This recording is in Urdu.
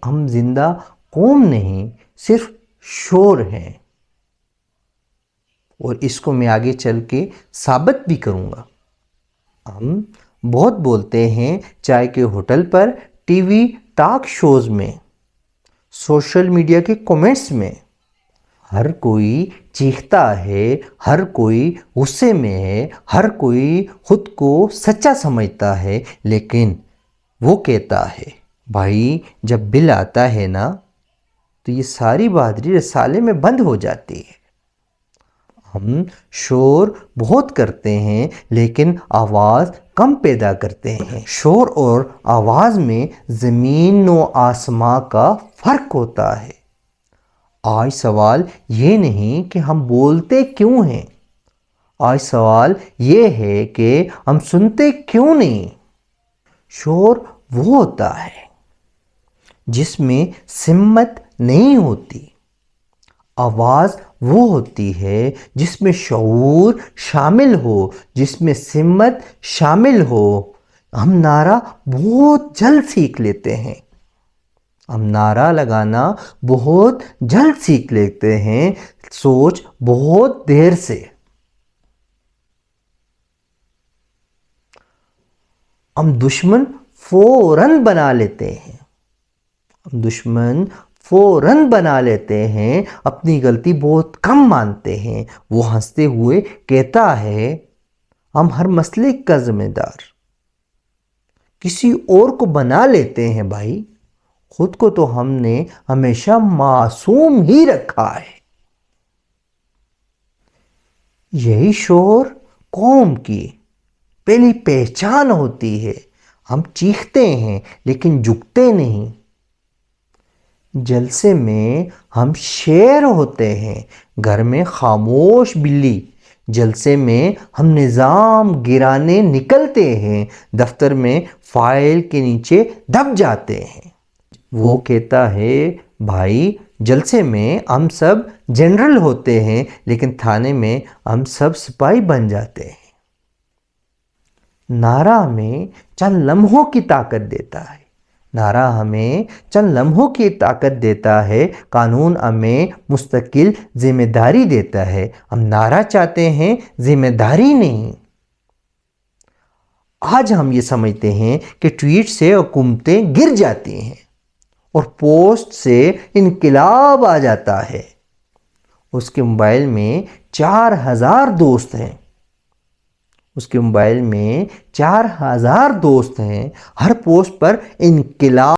ہم زندہ قوم نہیں، صرف شور ہیں، اور اس کو میں آگے چل کے ثابت بھی کروں گا۔ ہم بہت بولتے ہیں، چائے کے ہوٹل پر، ٹی وی ٹاک شوز میں، سوشل میڈیا کے کومنٹس میں۔ ہر کوئی چیختا ہے، ہر کوئی غصے میں ہے، ہر کوئی خود کو سچا سمجھتا ہے، لیکن وہ کہتا ہے بھائی جب بل آتا ہے نا تو یہ ساری بہادری رسالے میں بند ہو جاتی ہے۔ ہم شور بہت کرتے ہیں لیکن آواز کم پیدا کرتے ہیں۔ شور اور آواز میں زمین و آسمان کا فرق ہوتا ہے۔ آج سوال یہ نہیں کہ ہم بولتے کیوں ہیں، آج سوال یہ ہے کہ ہم سنتے کیوں نہیں۔ شور وہ ہوتا ہے جس میں سمت نہیں ہوتی، آواز وہ ہوتی ہے جس میں شعور شامل ہو، جس میں سمت شامل ہو۔ ہم نعرہ بہت جلد سیکھ لیتے ہیں، ہم نعرہ لگانا بہت جلد سیکھ لیتے ہیں، سوچ بہت دیر سے۔ ہم دشمن فوراً بنا لیتے ہیں، ہم دشمن فوراً بنا لیتے ہیں، اپنی غلطی بہت کم مانتے ہیں۔ وہ ہنستے ہوئے کہتا ہے ہم ہر مسئلے کا ذمہ دار، کسی اور کو بنا لیتے ہیں بھائی، خود کو تو ہم نے ہمیشہ معصوم ہی رکھا ہے۔ یہی شور قوم کی پہلی پہچان ہوتی ہے۔ ہم چیختے ہیں لیکن جھکتے نہیں۔ جلسے میں ہم شیر ہوتے ہیں، گھر میں خاموش بلی۔ جلسے میں ہم نظام گرانے نکلتے ہیں، دفتر میں فائل کے نیچے دب جاتے ہیں۔ وہ کہتا ہے بھائی جلسے میں ہم سب جنرل ہوتے ہیں لیکن تھانے میں ہم سب سپاہی بن جاتے ہیں۔ نعرہ ہمیں چند لمحوں کی طاقت دیتا ہے، نعرہ ہمیں چند لمحوں کی طاقت دیتا ہے، قانون ہمیں مستقل ذمہ داری دیتا ہے۔ ہم نعرہ چاہتے ہیں، ذمہ داری نہیں۔ آج ہم یہ سمجھتے ہیں کہ ٹویٹ سے حکومتیں گر جاتی ہیں اور پوسٹ سے انقلاب آ جاتا ہے۔ اس کے موبائل میں 4000 دوست ہیں، اس کے موبائل میں 4000 دوست ہیں، ہر پوسٹ پر انقلاب